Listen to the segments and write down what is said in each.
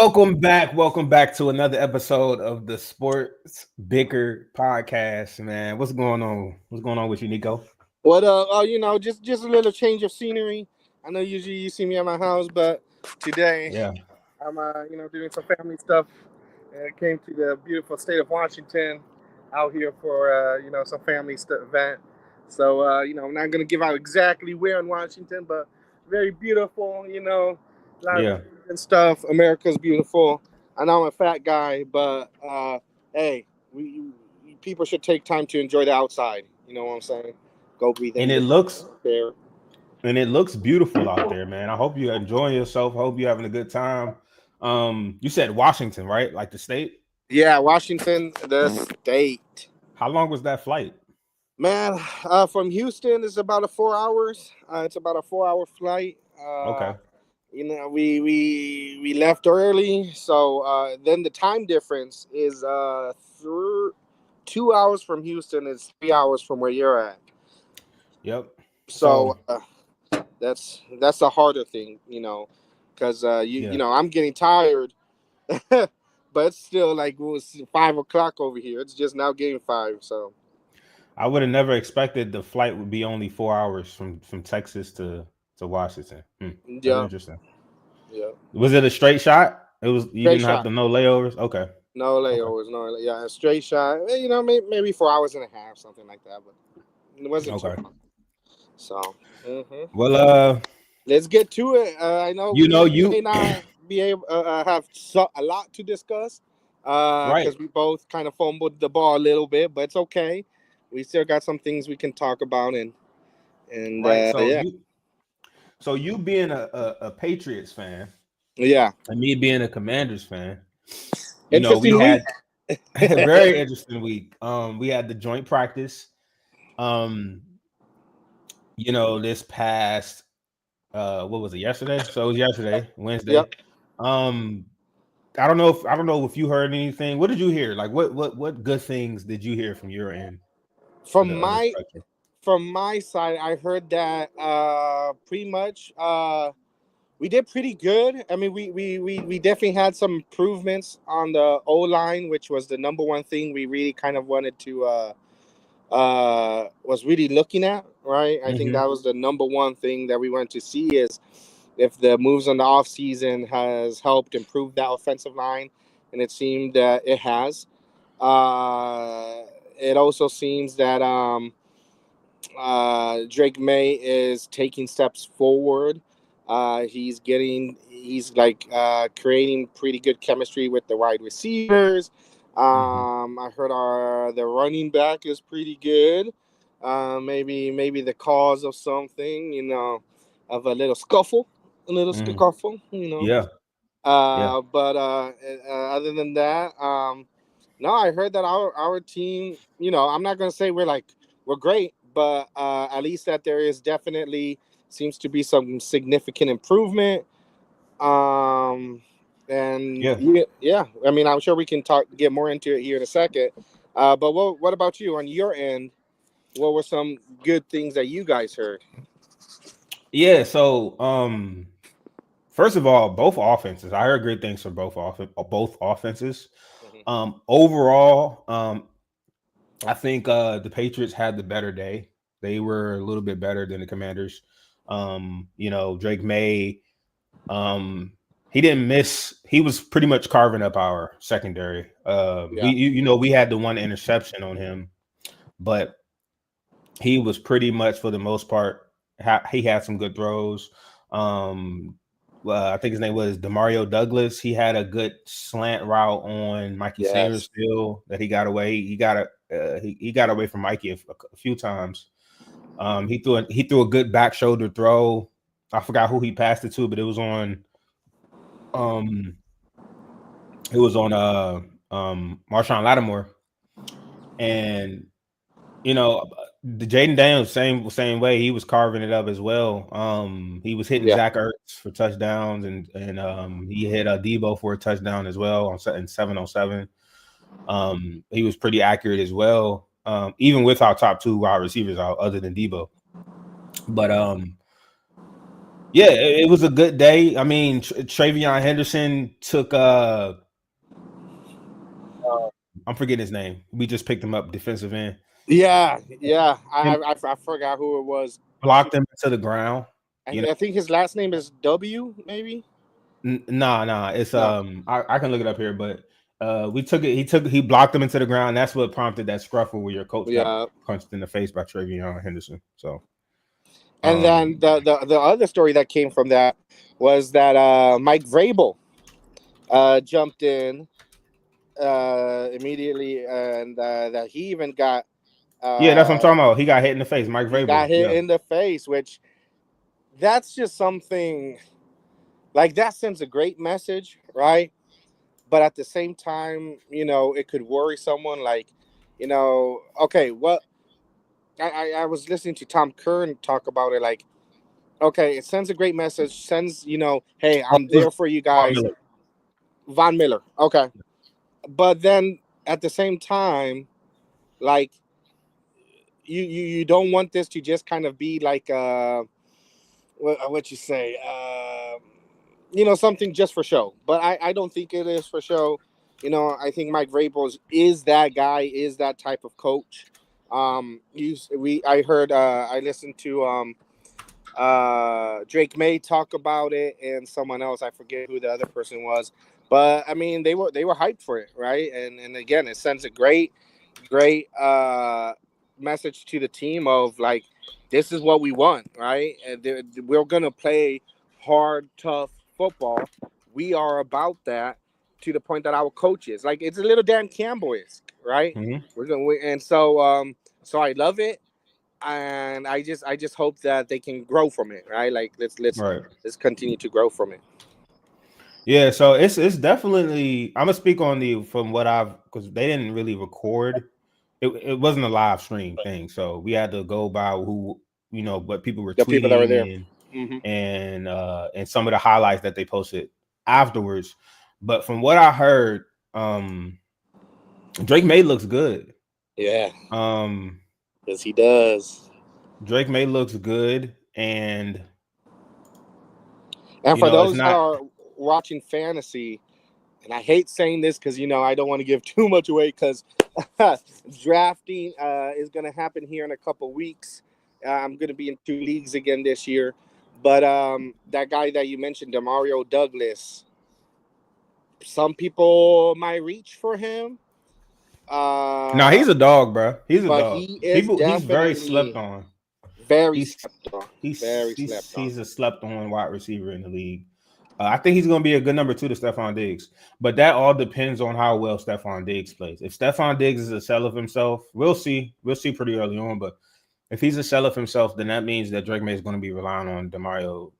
Welcome back to another episode of the Sports Bicker podcast, man. What's going on? What's going on with you, Nico? What just a little change of scenery. I know usually you see me at my house, but today Yeah, I'm doing some family stuff. Came to the beautiful state of Washington, out here for some family event. So I'm not gonna give out exactly where in Washington, but very beautiful. A lot of yeah. trees and stuff. America's beautiful. I know I'm a fat guy, but hey, people should take time to enjoy the outside. You know what I'm saying? Go breathe And in it the looks air. and it looks beautiful out there, man. I hope you're enjoying yourself. I hope you're having a good time. You said Washington, right? Like the state? Yeah, Washington, the state. How long was that flight? Man, from Houston is about 4 hours. It's about a 4 hour flight. Okay. We left early, so then the time difference is through 2 hours from Houston is 3 hours from where you're at. Yep. So So that's a harder thing, because yeah. I'm getting tired, but it's still like it was 5 o'clock over here. It's just now getting 5. So I would have never expected the flight would be only 4 hours from Texas to Washington. That's yeah, interesting. yeah, Was it a straight shot? It was. You straight didn't have shot. to no layovers. Okay. No Okay. layovers, no, yeah, straight shot. Maybe 4 hours and a half, something like that, but it wasn't too Okay. long. So, Well, let's get to it. I know you know, we you may not be able have a lot to discuss, right, because we both kind of fumbled the ball a little bit, but it's okay. We still got some things we can talk about, and right. So yeah, you being a Patriots fan yeah. and me being a Commanders fan, we Interesting week. had a very interesting week. We had the joint practice. Um, this past what was it, yesterday? So it was yesterday, Wednesday. Yep. Um, I don't know if you heard anything. What did you hear? Like what good things did you hear from your end of From the my spectrum? from my side, I heard that pretty much we did pretty good. I mean, we definitely had some improvements on the O line, which was the number one thing we really kind of wanted to was really looking at. Right, I think Hmm. that was the number one thing that we wanted to see is if the moves on the off season has helped improve that offensive line, and it seemed that it has. Uh, it also seems that Drake May is taking steps forward. He's like creating pretty good chemistry with the wide receivers. Hmm. I heard the running back is pretty good. Maybe the cause of something, of a little Hmm. scuffle, Yeah, yeah. But other than that, no, I heard that our team, I'm not gonna say we're great, but at least that there is definitely seems to be some significant improvement. Um, and Yeah. yeah, I mean, I'm sure we can get more into it here in a second. But what about you on your end? What were some good things that you guys heard? Yeah. So, first of all, both offenses. I heard great things from both offenses. Mhm. Overall, I think the Patriots had the better day. They were a little bit better than the Commanders. Drake May, um, he didn't miss. He was pretty much carving up our secondary. Yeah. We had the one interception on him, but he was pretty much for the most part. He had some good throws. Um, I think his name was Demario Douglas. He had a good slant route on Mikey Yes. Sayersville that he got away. He got away from Mikey a few times. He threw a good back shoulder throw. I forgot who he passed it to, but um it was on Marshawn Lattimore. And the Jaden Daniels same way, he was carving it up as well. He was hitting Yeah. Zach Ertz for touchdowns, and he hit Debo for a touchdown as well in 7-on-7. He was pretty accurate as well, even with our top two wide receivers out other than Debo. But Yeah, it was a good day. I mean, Travion Henderson took I'm forgetting his name. We just picked him up, defensive end. Yeah, yeah. Him I forgot who it was. blocked him to the ground. You know, I think his last name is W, maybe. nah. It's No. I can look it up here, but we took it. He blocked him into the ground. That's what prompted that scruffle where your coach got Yeah. punched in the face by Travion Henderson. So And then um the other story that came from that was that Mike Vrabel jumped in immediately, and that he even got yeah, that's what I'm uh, talking about. He got hit in the face, Mike he got Vrabel. hit Yeah. in the face, which that's just something like that sends a great message, right? But at the same time, it could worry someone. Like, okay, what I was listening to Tom Curran talk about it. Like, okay, it sends a great message. Sends, hey, Oh, I'm it was there for you Von guys. Miller. Von Miller. Okay. But then at the same time, like you don't want this to just kind of be like what you say, something just for show. But I don't think it is for show. I think Mike Vrabel is that guy, is that type of coach. I heard I listened to Drake May talk about it, and someone else, I forget who the other person was, but I mean they were hyped for it, right? And again, it sends a great message to the team of like, this is what we want, right? And we're gonna play hard, tough football. We are about that, to the point that our coaches, like, it's a little Dan Campbell-esque, right? Mm-hmm. And so I love it, and I just hope that they can grow from it, right? Like, Right. let's continue to grow from it. Yeah, so it's definitely I'm gonna speak on the from what I've because they didn't really record. It wasn't a live stream thing, so we had to go by who what people were The people that were there. tweeting Hmm. and some of the highlights that they posted afterwards. But from what I heard, Drake May looks good. Yeah, Um, because he does. Drake May looks good, and And for it's those that not. are watching fantasy, and I hate saying this because I don't want to give too much away, because drafting is going to happen here in a couple weeks. I'm going to be in 2 leagues again this year, but that guy that you mentioned, Demario Douglas, some people might reach for him, No, uh, he's a dog, bro. He's a but dog. he is He's very slept definitely on. very He's slept on. Very slept on. he's a slept on wide receiver in the league. I think he's going to be a good number two to Stephon Diggs, but that all depends on how well Stephon Diggs plays. If Stephon Diggs is a shell of himself, we'll see. We'll see pretty early on. But if he's a shell of himself, then that means that Drake May is going to be relying on Demario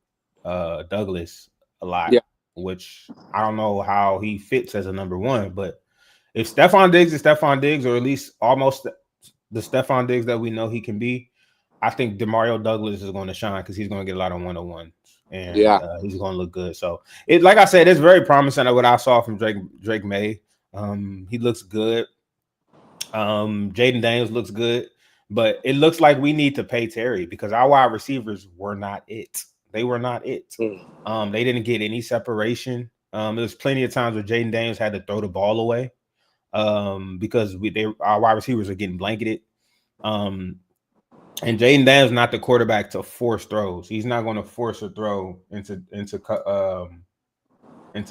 Douglas a lot, Yeah. which I don't know how he fits as a number one. But if Stephon Diggs is Stephon Diggs, or at least almost the Stephon Diggs that we know he can be, I think Demario Douglas is going to shine because he's going to get a lot of 101s and Yeah. he's going to look good. So like I said, it's very promising of what I saw from Drake May. He looks good. Jaden Daniels looks good, but it looks like we need to pay Terry because our wide receivers were not it. They were not it. Mm. They didn't get any separation. There's plenty of times where Jaden Daniels had to throw the ball away because our wide receivers are getting blanketed. And Jaden Daniels not the quarterback to force throws. He's not going to force a throw into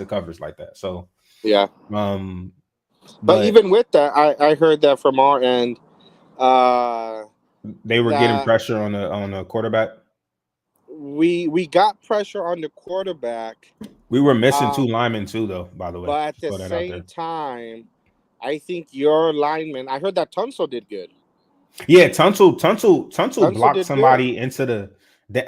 coverage like that. So, Yeah. But but even with that, I heard that from our end, uh, they were getting that pressure on the quarterback. we got pressure on the quarterback, We were missing uh, two linemen too, though. By the way, but at just the throw that out same there. time, I think your lineman. I heard that Tunsil did good. Yeah, Tunsil Tunsil blocked did good. somebody into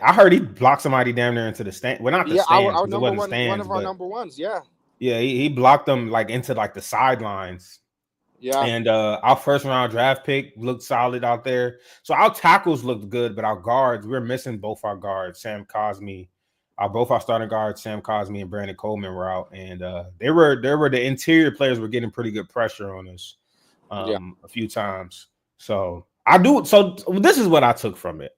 I heard he blocked somebody down there into the stand. Well, not the Yeah, stands our because it number wasn't one stands, of our but number ones. Yeah, yeah, he blocked them like into like the sidelines. yeah, And our first round draft pick looked solid out there. So our tackles looked good, but our guards, we're missing both our guards. Sam Cosme, both our starting guards, Sam Cosme and Brandon Coleman were out, and they were the interior players were getting pretty good pressure on us yeah. a few times. So I do. So this is what I took from it.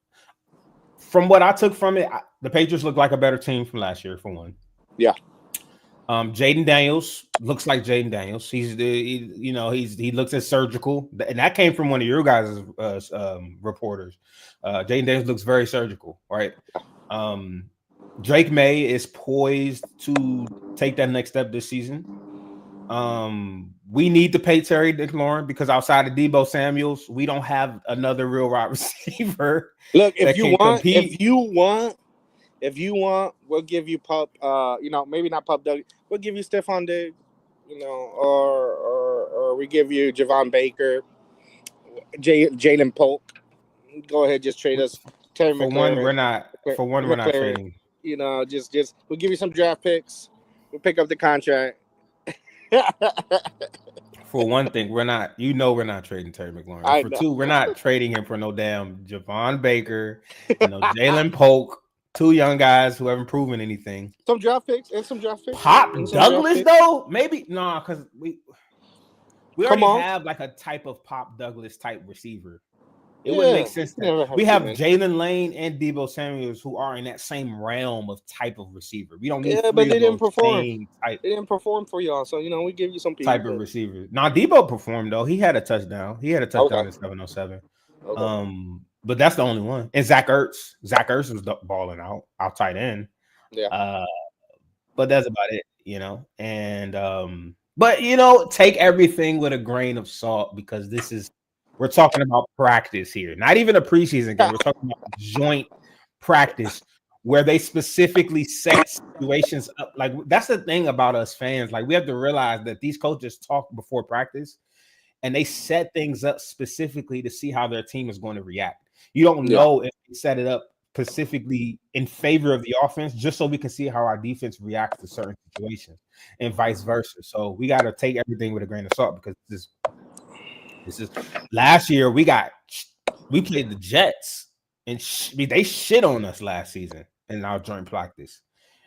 from what I took from it, the Patriots look like a better team from last year, for one. Yeah. Jaden Daniels looks like Jaden Daniels. He looks as surgical, and that came from one of your guys' reporters. Jaden Daniels looks very surgical, right? Um, Drake May is poised to take that next step this season. We need to pay Terry McLaurin because outside of Debo Samuels, we don't have another real wide receiver Look, if that you can want, compete. we'll give you Pup. Maybe not Pup Doug. We'll give you Stephon Diggs. Or we give you Javon Baker, Jalen Polk. Go ahead, just trade us Terry For one, McLaurin. we're not McLaren. trading. Just we'll give you some draft picks. We'll pick up the contract. For one thing, we're not trading Terry McLaurin. And I for know. two, we're not trading him for no damn Javon Baker and no Jalen Polk, two young guys who haven't proven anything. Some draft picks and some draft picks and Pop some draft Douglas picks. though, maybe no, because we Come already on. have like a type of Pop Douglas type receiver. It wouldn't Yeah. make sense that Never have we too have many. Jalen Lane and Debo Samuels who are in that same realm of type of receiver. We don't need Yeah, but three they of didn't those perform. same They didn't perform for y'all. So we give you some type people. of receivers. Now Debo performed though. He had a touchdown. He had a Okay. touchdown in 707. Okay. But that's the only one. And Zach Ertz. Zach Ertz was balling out tight end. Yeah. Uh, but that's about it, And but take everything with a grain of salt because we're talking about practice here, not even a preseason game. We're talking about joint practice where they specifically set situations up. Like that's the thing about us fans. Like we have to realize that these coaches talk before practice and they set things up specifically to see how their team is going to react. You don't Yeah. know if they set it up specifically in favor of the offense, just so we can see how our defense reacts to certain situations and vice versa. So we got to take everything with a grain of salt because this is last year we played the Jets and they shit on us last season in our joint practice.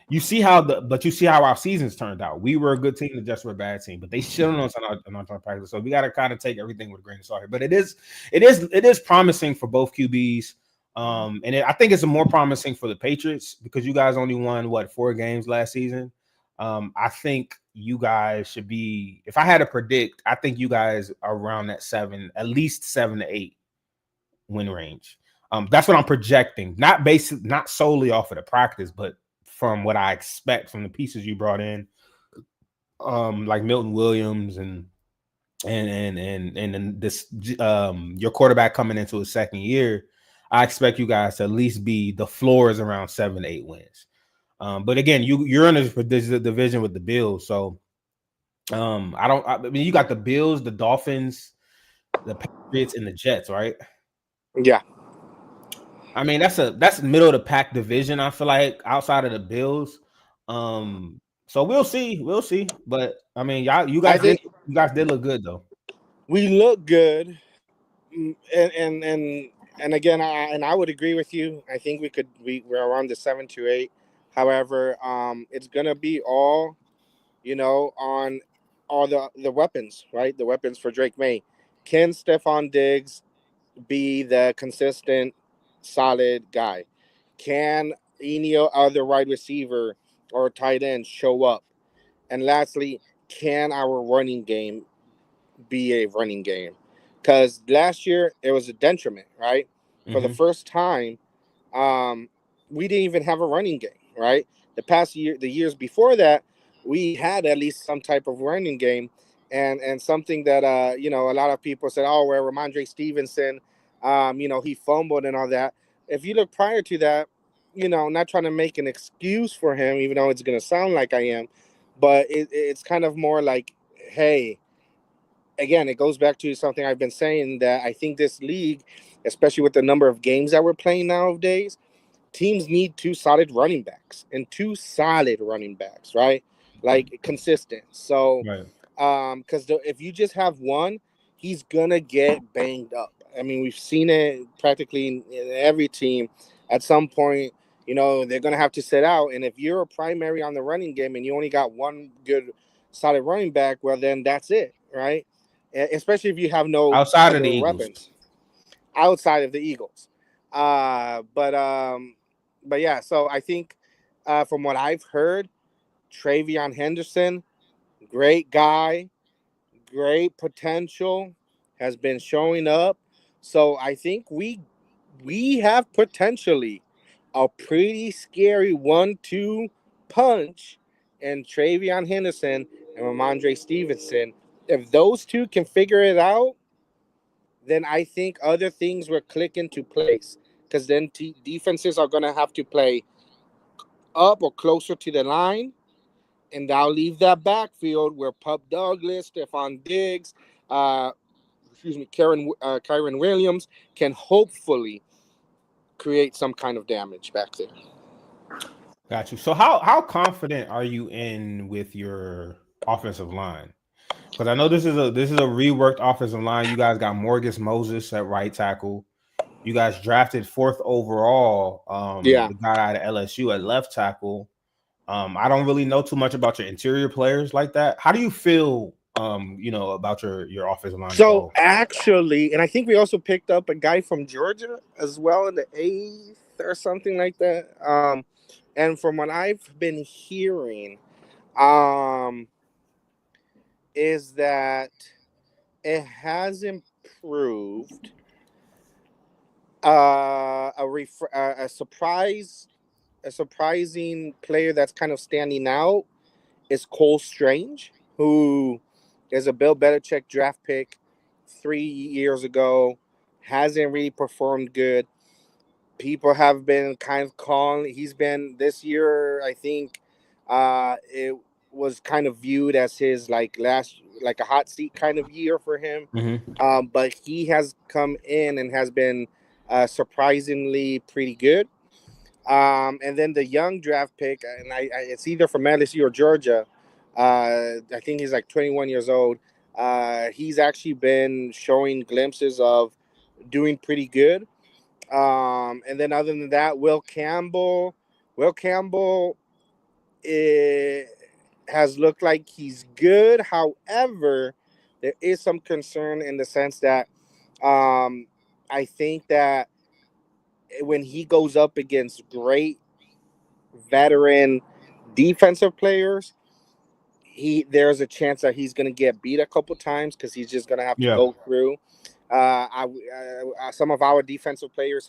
You see how our seasons turned out. We were a good team, the Jets were a bad team, but they shit on us on our joint practice. So we got to kind of take everything with a grain of salt here. But it is promising for both QBs. I think it's more promising for the Patriots because you guys only won 4 games last season. I think you guys should be. If I had to predict, I think you guys are around that at least 7 to 8 win range. That's what I'm projecting. Not solely off of the practice, but from what I expect from the pieces you brought in, like Milton Williams and this your quarterback coming into his second year. I expect you guys to at least be the floor is around 7 to 8 wins. But again, you're in this division with the Bills, so I mean you got the Bills, the Dolphins, the Patriots, and the Jets, right? Yeah. I mean that's middle of the pack division. I feel like outside of the Bills, so we'll see. But I mean, you I guys think did look good though. we look good, and again, I would agree with you. I think we're around the 7 to 8. However, it's gonna be all on all the weapons, right? The weapons for Drake May. Can Stephon Diggs be the consistent, solid guy? Can any other wide receiver or tight end show up? And lastly, can our running game be a running game? Because last year it was a detriment, right? For the Mm-hmm. first time, we didn't even have a running game, right? The years before that, we had at least some type of running game, and something that a lot of people said, oh, well, Ramondre Stevenson, he fumbled and all that. If you look prior to that, not trying to make an excuse for him, even though it's gonna sound like I am, but it's kind of more like, hey, again, it goes back to something I've been saying that I think this league, especially with the number of games that we're playing nowadays, teams need two solid running backs and two solid running backs, right? Like consistent. So, Right. because if you just have one, he's gonna get banged up. I mean, we've seen it practically in every team. At some point, they're gonna have to sit out. And if you're a primary on the running game and you only got one good, solid running back, well, then that's it, right? Especially if you have no Outside of the other Eagles. weapons outside of the Eagles. Uh, but um, but yeah. So I think, from what I've heard, Travion Henderson, great guy, great potential, has been showing up. So I think we have potentially a pretty scary 1-2 punch in Travion Henderson and Ramondre Stevenson. If those two can figure it out, then I think other things will click into place. Because then defenses are going to have to play up or closer to the line, and I'll leave that backfield where Pup Douglas, Stephon Diggs, uh, Kyron Williams can hopefully create some kind of damage back there. Got you. So how confident are you in with your offensive line? Because I know this is a reworked offensive line. You guys got Morgus Moses at right tackle. You guys drafted fourth overall, Yeah. the guy out of LSU at left tackle. I don't really know too much about your interior players like that. How do you feel, about your offensive line as a So whole? actually, and I think we also picked up a guy from Georgia as well in the eighth or something like that. And from what I've been hearing, um, is that it has improved. A surprising player that's kind of standing out is Cole Strange, who is a Bill Belichick draft pick 3 years ago. Hasn't really performed good. People have been kind of calling. He's been this year. I think it was kind of viewed as his like a hot seat kind of year for him. Hmm. But he has come in and has been surprisingly pretty good. And then the young draft pick, and it's either from LSU or Georgia. I think he's like 21 years old. He's actually been showing glimpses of doing pretty good. And then other than that, Will Campbell eh, has looked like he's good. However, there is some concern in the sense that um, I think that when he goes up against great veteran defensive players, there's a chance that he's going to get beat a couple times because he's just going to have to Yeah. go through. Some of our defensive players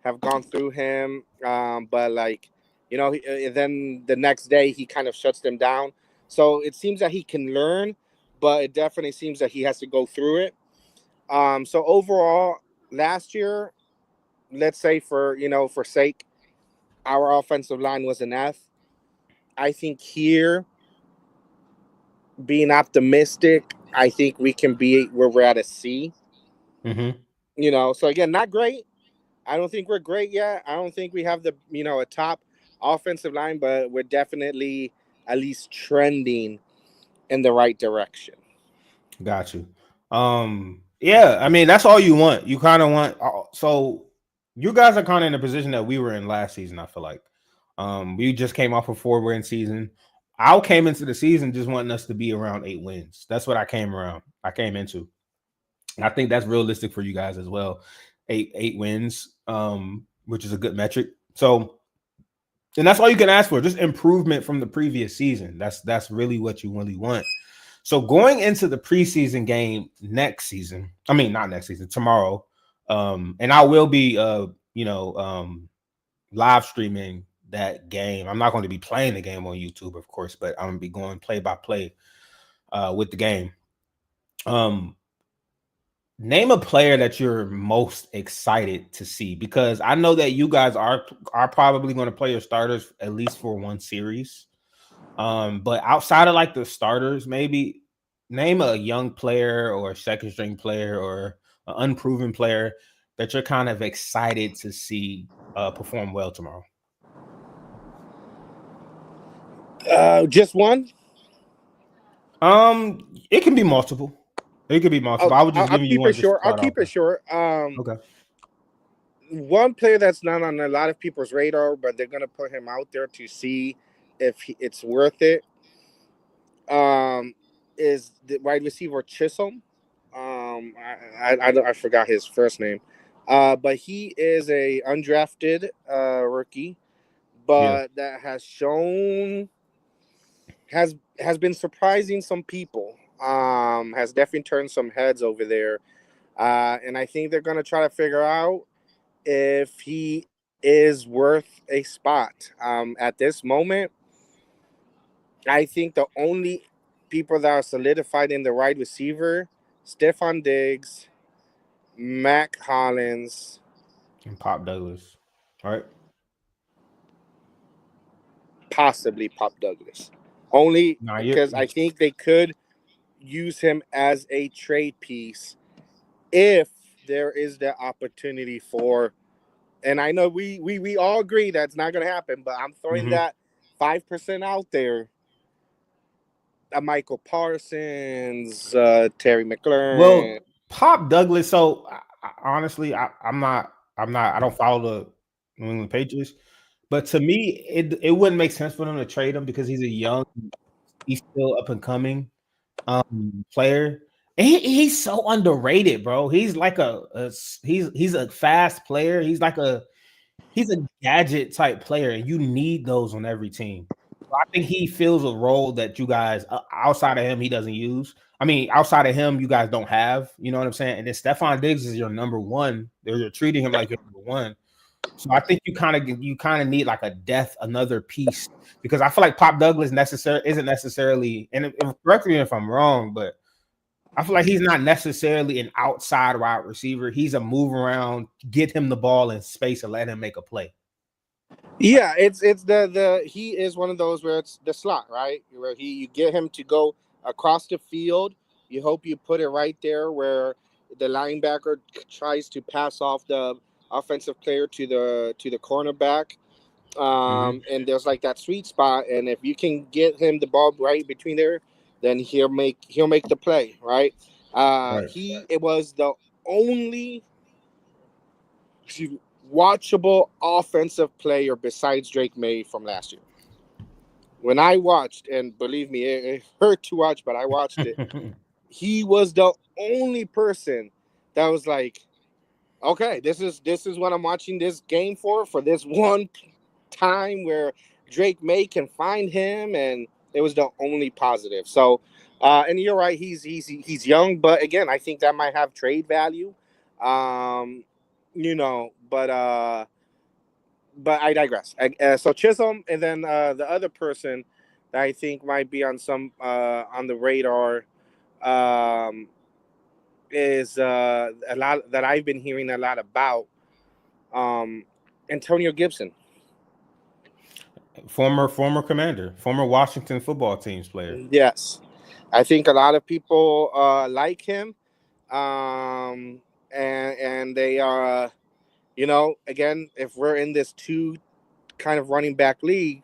have gone through him, but like then the next day he kind of shuts them down. So it seems that he can learn, but it definitely seems that he has to go through it. So overall, last year, let's say for sake, our offensive line was an F. I think here, being optimistic, I think we can be where we're at a C. Hmm. So again, not great. I don't think we're great yet. I don't think we have a top offensive line, but we're definitely at least trending in the right direction. Got you. Yeah, I mean that's all you want. You kind of want so you guys are kind of in the position that we were in last season. I feel like, we just came off a 4 win season. I came into the season just wanting us to be around 8 wins. That's what I came into. And I think that's realistic for you guys as well. Eight wins, which is a good metric. So, and that's all you can ask for, just improvement from the previous season. That's really what you really want. So going into the preseason game next season, I mean not next season, tomorrow, and I will be live streaming that game. I'm not going to be playing the game on YouTube, of course, but I'm gonna be going play by play with the game. Um, Name a player that you're most excited to see, because I know that you guys are probably going to play your starters at least for one series. But outside of like the starters, maybe name a young player or a second string player or an unproven player that you're kind of excited to see perform well tomorrow. Just one. It can be multiple. It could be multiple. I'll, I was I'll just I'll giving you keep it one just to short. I'll start off keep it with. short. Okay. One player that's not on a lot of people's radar, but they're gonna put him out there to see if it's worth it. Um, is the wide receiver Chisholm. I forgot his first name, But he is a undrafted rookie, Yeah. but that has been surprising some people. Has definitely turned some heads over there, and I think they're gonna try to figure out if he is worth a spot. At this moment, I think the only people that are solidified in the wide receiver, Stephon Diggs, Mac Hollins, And Pop Douglas. All right. possibly Pop Douglas. Only Now you because I think they could use him as a trade piece if there is the opportunity for. And I know we all agree that's not going to happen, but I'm throwing mm-hmm. that 5% out there. Michael Parsons, Terry McLaurin. Well, Pop Douglas. So honestly, I'm not. I don't follow the New England Patriots, but to me, it wouldn't make sense for them to trade him because he's still up and coming player. And he's so underrated, bro. He's like he's a fast player. He's a gadget type player, and you need those on every team. So I think he fills a role that you guys outside of him he doesn't use. I mean, outside of him, you guys don't have. You know what I'm saying? And then Stephon Diggs is your number one. You're treating him like your number one. So I think you kind of need like a another piece because I feel like Pop Douglas isn't necessarily, and correct me if I'm wrong, but I feel like he's not necessarily an outside wide receiver. He's a move around, get him the ball in space and let him make a play. Yeah, it's the he is one of those where it's the slot, right? Where you get him to go across the field. You hope you put it right there where the linebacker tries to pass off the offensive player to the cornerback. Mm-hmm. And there's like that sweet spot, and if you can get him the ball right between there, then he'll make the play, right? Right. He it was the only watchable offensive player besides Drake May from last year. When I watched, and believe me, it hurt to watch, but I watched it. He was the only person that was like, okay, this is what I'm watching this game for this one time where Drake May can find him, and it was the only positive. So, and you're right, he's young, but again, I think that might have trade value. Um, but I digress. So Chisholm, and then the other person that I think might be on the radar um, is a lot that I've been hearing a lot about. Um, Antonio Gibson. former commander, former Washington football teams player. Yes, I think a lot of people like him, um, and they are. Again, if we're in this two kind of running back league,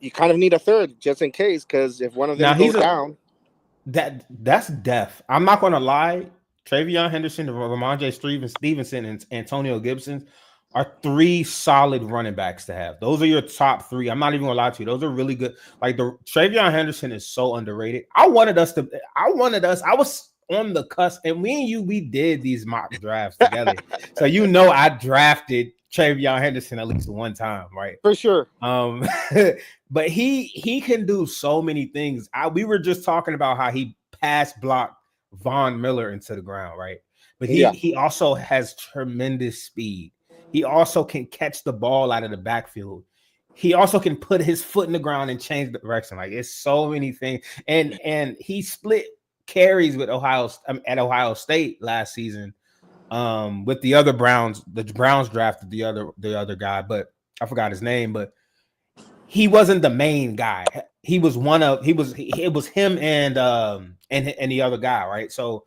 you kind of need a third just in case, because if one of them Now go down. that's death. I'm not gonna lie. Travion Henderson, Ramondre Stevenson, and Antonio Gibson are three solid running backs to have. Those are your top three. I'm not even gonna lie to you. Those are really good. Like the Travion Henderson is so underrated. I was on the cusp, and me and you, we did these mock drafts together. So I drafted Travion Henderson at least one time, right? For sure. Um, but he can do so many things. We were just talking about how he pass blocked Von Miller into the ground, right? But he Yeah. he also has tremendous speed. He also can catch the ball out of the backfield. He also can put his foot in the ground and change the direction. Like it's so many things. And he split carries with at Ohio State last season. With the other Browns, the Browns drafted the other guy, but I forgot his name, but he wasn't the main guy. He was one of it was him and the other guy, right? So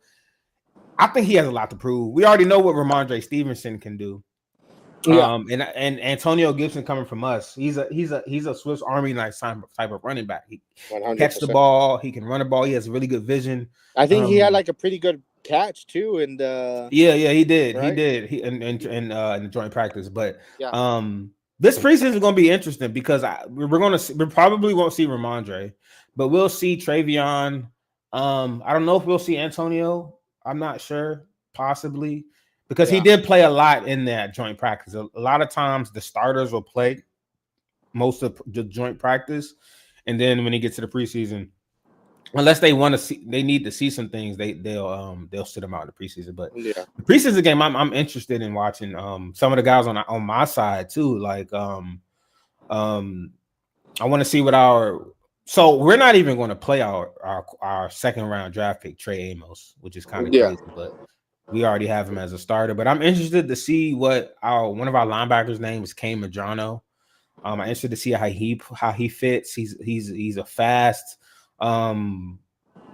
I think he has a lot to prove. We already know what Ramondre Stevenson can do. Yeah. And Antonio Gibson coming from us, he's a Swiss Army knife type of running back. He one catch hundred the percent. ball, he can run the ball, he has really good vision. I think he had Um, like a pretty good catch too, and Yeah, he did. He right. did. He in the joint practice, but Yeah. this preseason is going to be interesting because we probably won't see Ramondre, but we'll see Travion. I don't know if we'll see Antonio. I'm not sure. Possibly, because he Yeah. did play a lot in that joint practice. A lot of times the starters will play most of the joint practice, and then when he gets to the preseason, unless they want to see, they need to see some things, they'll sit him out in the preseason. But Yeah. the preseason game, I'm interested in watching some of the guys on my side too. Like um I want to see what our so we're not even going to play our second round draft pick Trey Amos, which is kind of Yeah. crazy, but we already have him as a starter. But I'm interested to see what our one of our linebackers' name is Kane Madrano. I'm interested to see how he fits. He's a fast, um,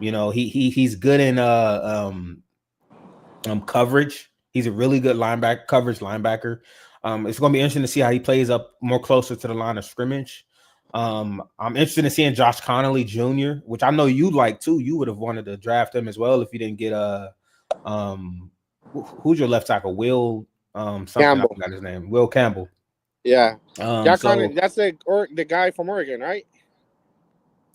he's good in coverage. He's a really good coverage linebacker. It's going to be interesting to see how he plays up more closer to the line of scrimmage. I'm interested in seeing Josh Connolly Jr., which I know you'd like too. You would have wanted to draft him as well if you didn't get um, who's your left tackle? Will something, I Campbell. forgot his name. Will Campbell. Yeah. Jack Connor. So That's the guy from Oregon, right?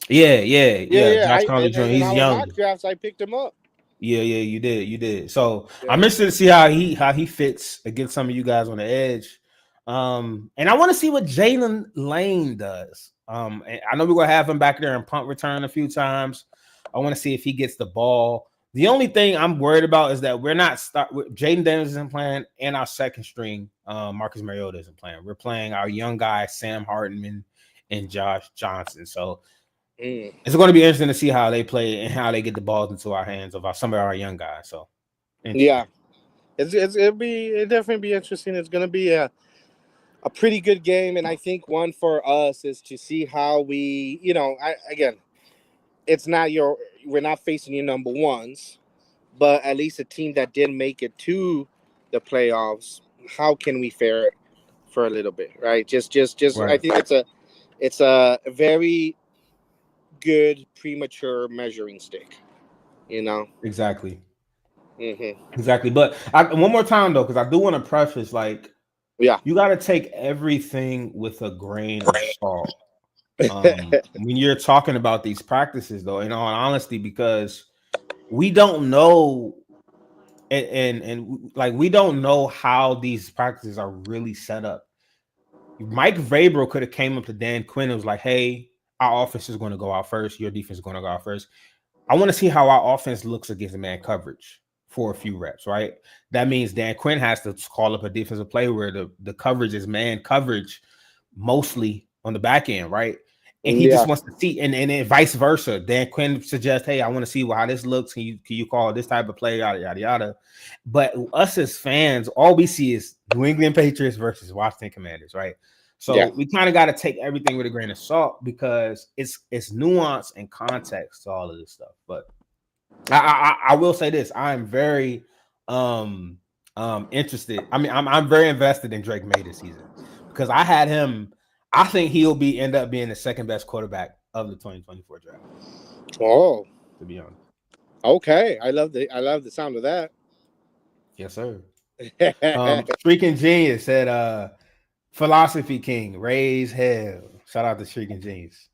Yeah, yeah. yeah. Josh I Connolly and, Jr. and in He's our young. mock drafts, I picked him up. Yeah, you did. So I'm Yeah. interested to see how he fits against some of you guys on the edge. And I want to see what Jalen Lane does. And I know we're gonna have him back there and punt return a few times. I want to see if he gets the ball. The only thing I'm worried about is that we're not Jaden Daniels isn't playing, and our second string, Marcus Mariota isn't playing. We're playing our young guy Sam Hartman and Josh Johnson. So Mm. it's going to be interesting to see how they play and how they get the balls into our hands of some of our young guys. So interesting. Yeah. It'll definitely be interesting. It's gonna be a pretty good game, and I think one for us is to see how we, again, it's not we're not facing your number ones, but at least a team that did make it to the playoffs. How can we fare it for a little bit, right? Just. I Right. think it's a very good premature measuring stick. You know. Exactly. Hmm. Exactly. But one more time though, because I do want to preface, like, Yeah. you got to take everything with a grain of salt. When you're talking about these practices, though, in all honesty, because we don't know, and like we don't know how these practices are really set up. Mike Vrabel could have came up to Dan Quinn and was like, "Hey, our offense is going to go out first. Your defense is going to go out first. I want to see how our offense looks against man coverage for a few reps, right? That means Dan Quinn has to call up a defensive play where the coverage is man coverage mostly on the back end, right? And he just Yeah. wants to see, and then vice versa. Dan Quinn suggests, "Hey, I want to see how this looks. Can you call this type of play? Yada yada yada." But us as fans, all we see is New England Patriots versus Washington Commanders, right? Yeah. So we kind of got to take everything with a grain of salt because it's nuance and context to all of this stuff. But I will say this: I am very interested. I mean, I'm very invested in Drake May this season because I had him. I think he'll end up being the second best quarterback of the 2024 draft. Oh. To be honest, Okay. I love the sound of that. yes, sir. Streaking Genius said, "Philosophy King, raise hell." Shout out to Streaking Genius.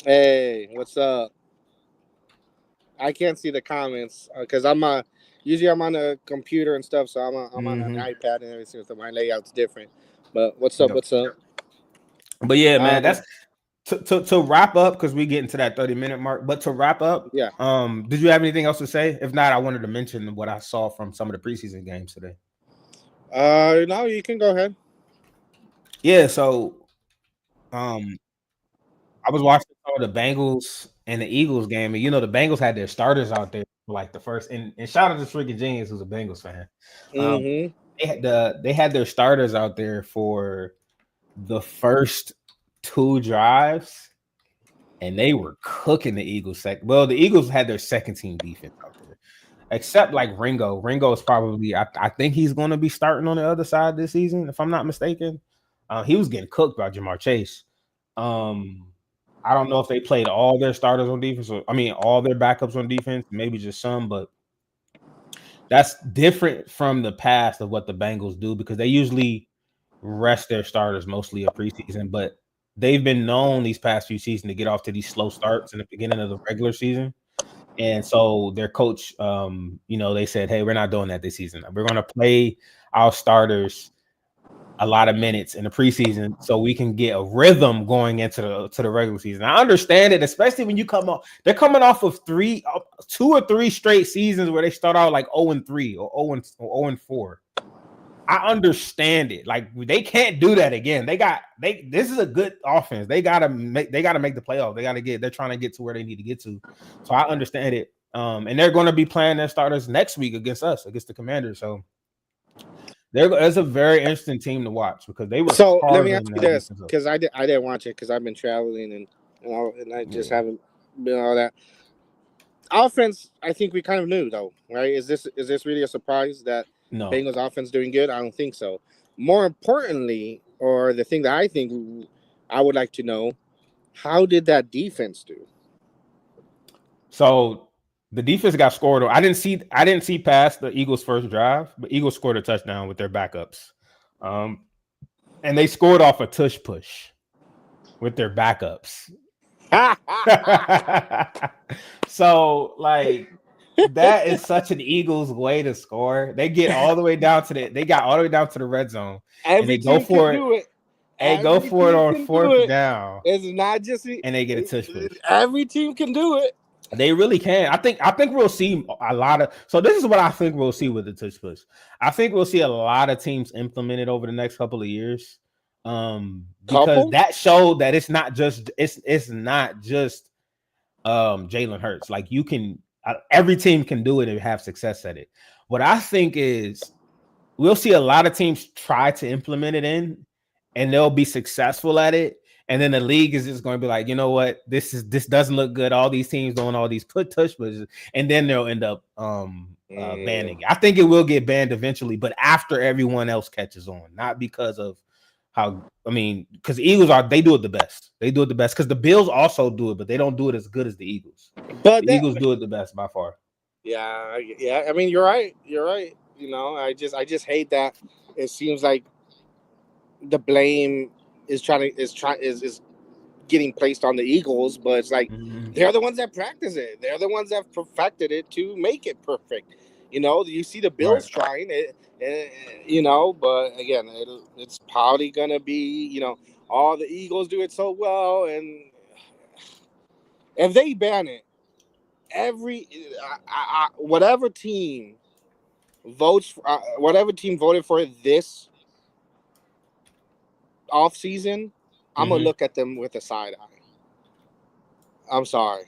Hey, what's up? I can't see the comments because usually I'm on a computer and stuff, so I'm on an Mm-hmm. iPad and everything, so my layout's different. But what's up? Yep. What's up? But yeah, man, Um, that's to wrap up because we get into that 30-minute mark. But to wrap up, yeah. did you have anything else to say? If not, I wanted to mention what I saw from some of the preseason games today. No, you can go ahead. Yeah, so um I was watching some of the Bengals and the Eagles game, and the Bengals had their starters out there for like the first and shout out to Freaking Genius who's a Bengals fan. Um Mm-hmm. they had their starters out there for the first two drives, and they were cooking the Eagles. Well, the Eagles had their second team defense out there, except like Ringo. Ringo is probably, I think he's going to be starting on the other side this season, if I'm not mistaken. He was getting cooked by Jamar Chase. Um, I don't know if they played all their starters on defense, or I mean, all their backups on defense, maybe just some, but that's different from the past of what the Bengals do because they usually rest their starters mostly a preseason, but they've been known these past few seasons to get off to these slow starts in the beginning of the regular season. And so their coach, they said, hey, we're not doing that this season. We're going to play our starters a lot of minutes in the preseason so we can get a rhythm going into the regular season. I understand it, especially when they're coming off of 2 or 3 straight seasons where they start out like 0-3 or 0-4. I understand it. Like, they can't do that again. This is a good offense. They gotta make the playoff. They're trying to get to where they need to get to. So I understand it. And they're going to be playing their starters next week against the Commanders. So it's a very interesting team to watch because they were So let me ask carving you that this, defense up. because I didn't watch it because I've been traveling and I just haven't been all that. Offense, I think we kind of knew though, right? Is this really a surprise that No. Bengals offense doing good? I don't think so. More importantly, or the thing that I think I would like to know, how did that defense do? So the defense got scored. I didn't see past the Eagles' first drive, but Eagles scored a touchdown with their backups. And they scored off a tush push with their backups. So, like, that is such an Eagles way to score. They got all the way down to the red zone, and Every they go team can for it. do it. They go Every for it team on can do 4th it. down, It's not just and they get a tush push. every team can do it. They really can. I think we'll see a lot of. So this is what I think we'll see with the tush push. I think we'll see a lot of teams implement it over the next couple of years, because Couple. that showed that it's not just Jalen Hurts. Like, every team can do it and have success at it. What I think is we'll see a lot of teams try to implement it and they'll be successful at it. And then the league is just going to be like, you know what, this doesn't look good. All these teams doing all these tush pushes, and then they'll end up banning it. I think it will get banned eventually, but after everyone else catches on, not because of because the Eagles they do it the best. They do it the best because the Bills also do it, but they don't do it as good as the Eagles. But The Eagles do it the best by far. yeah. I mean, you're right. You're right. I just hate that. It seems like the blame is getting placed on the Eagles, but it's like Mm-hmm. they're the ones that practice it. They're the ones that perfected it to make it perfect. You see the Right. Bills trying it, but again, it's probably gonna be all the Eagles do it so well, and if they ban it, every whatever team whatever team voted for it this off season, I'm gonna Mm-hmm. look at them with a side eye. I'm sorry,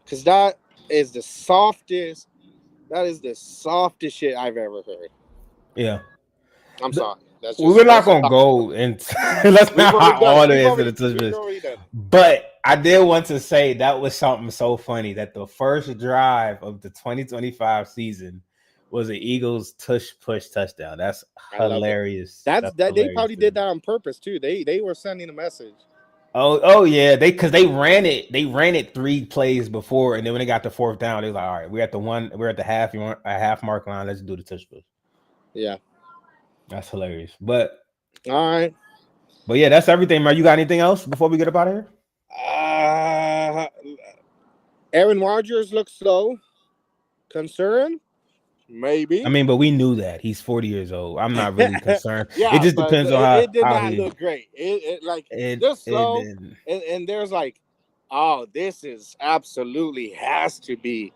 because that is the softest. That is the softest shit I've ever heard. Yeah. I'm sorry. That's We're just not that's just gonna go into let's we've not already hop done it. all the We've way into already the tush we've push. already done it. But I did want to say that was something so funny that the first drive of the 2025 season was an Eagles tush push touchdown. That's I love it. hilarious. That's That's that they hilarious probably to did me. that on purpose too. They were sending a message. Oh yeah, they ran it 3 plays before, and then when they got the 4th down, they was like, all right, we're at the half mark line. Let's do the tush push. Yeah. That's hilarious. But All right. yeah, that's everything, man. You got anything else before we get up out of here? Uh, Aaron Rodgers looks slow. Concern? I Maybe. mean, but we knew that he's 40 years old. I'm not really concerned. It Yeah, just but depends on it did how not he look great. It like just it slow, didn't. and there's like, oh, this is absolutely has to be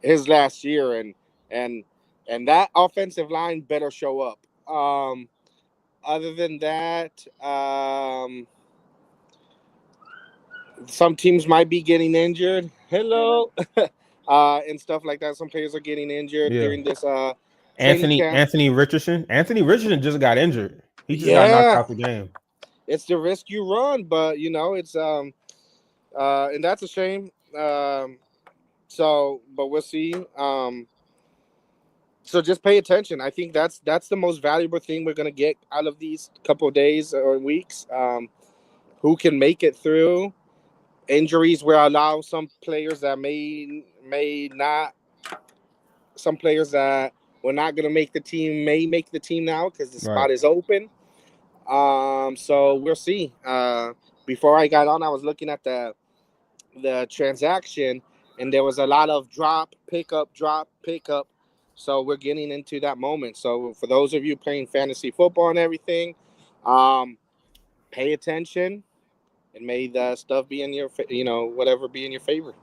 his last year, and and that offensive line better show up. Other than that, some teams might be getting injured. Hello, and stuff like that. Some players are getting injured Yeah. during this training camp. Anthony Richardson. Anthony Richardson just got injured. He just got knocked Yeah, out the game. it's the risk you run, but it's and that's a shame. But we'll see. So just pay attention. I think that's the most valuable thing we're gonna get out of these couple of days or weeks. Who can make it through? Injuries will allow some players that may not. Some players that were not gonna make the team may make the team now because the Right. spot is open. So we'll see. Before I got on, I was looking at the transaction, and there was a lot of drop, pick up. So we're getting into that moment. So for those of you playing fantasy football and everything, um, pay attention and may the stuff be in your, whatever be in your favor.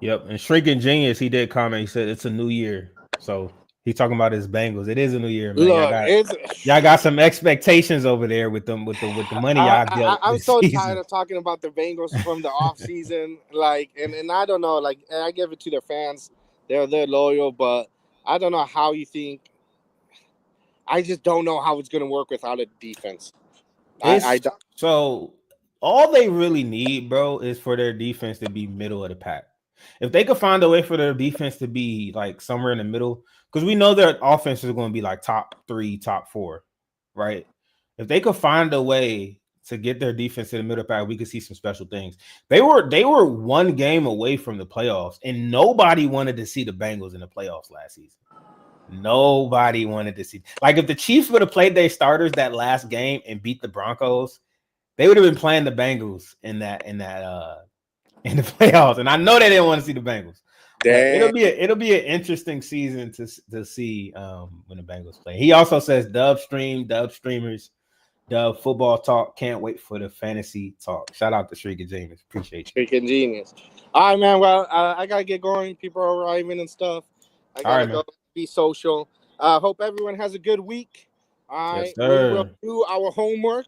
Yep. And Shrinking Genius, he did comment. He said it's a new year. So he's talking about his Bengals. It is a new year, man. Look, it's Y'all got some expectations over there with them with the money y'all dealt I'm this so tired season. of talking about the Bengals from the off season. Like, and I don't know. Like, and I give it to their fans. They're loyal, but I don't know how you think. I just don't know how it's going to work without a defense. I It's don't. so all they really need, bro, is for their defense to be middle of the pack. If they could find a way for their defense to be like somewhere in the middle, because we know their offense is going to be like top 3, top 4, right? If they could find a way to get their defense in the middle pack, we could see some special things. They were one game away from the playoffs, and nobody wanted to see the Bengals in the playoffs last season. Nobody wanted to see. Like if the Chiefs would have played their starters that last game and beat the Broncos, they would have been playing the Bengals in the playoffs. And I know they didn't want to see the Bengals. But Damn. it'll be an interesting season to see when the Bengals play. He also says Dub streamers, Dub football talk. Can't wait for the fantasy talk. Shout out to Shrika James. Appreciate you. Freaking genius. All right, man. Well, I gotta get going. People are arriving and stuff. I All gotta right, man. go be social. Hope everyone has a good week. All Yes, right, we will sir. do our homework.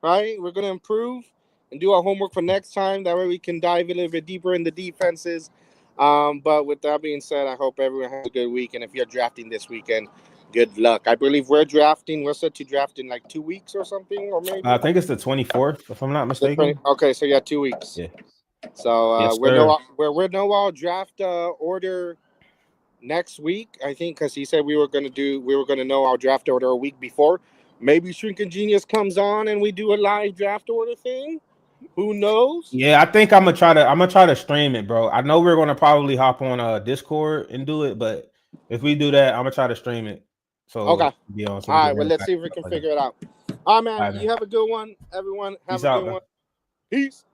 Right, we're gonna improve and do our homework for next time. That way, we can dive a little bit deeper in the defenses. But with that being said, I hope everyone has a good week. And if you're drafting this weekend, good luck. I believe we're drafting. We're set to draft in like 2 weeks or something, or I maybe. think it's the 24th, if I'm not mistaken. Okay, so yeah, 2 weeks. Yeah. So Yes, sir. we're know our draft order next week. I think because he said we were gonna know our draft order a week before. Maybe Shrinking Genius comes on and we do a live draft order thing. Who knows? Yeah, I think I'm gonna try to stream it, bro. I know we're gonna probably hop on Discord and do it, but if we do that, I'm gonna try to stream it. Okay. So be on so All we can right. run Well, it let's back see if we and stuff can like that. figure it out. All right, All man. right, man. You have a good one. Everyone, have Peace a out, good bro. one. Peace.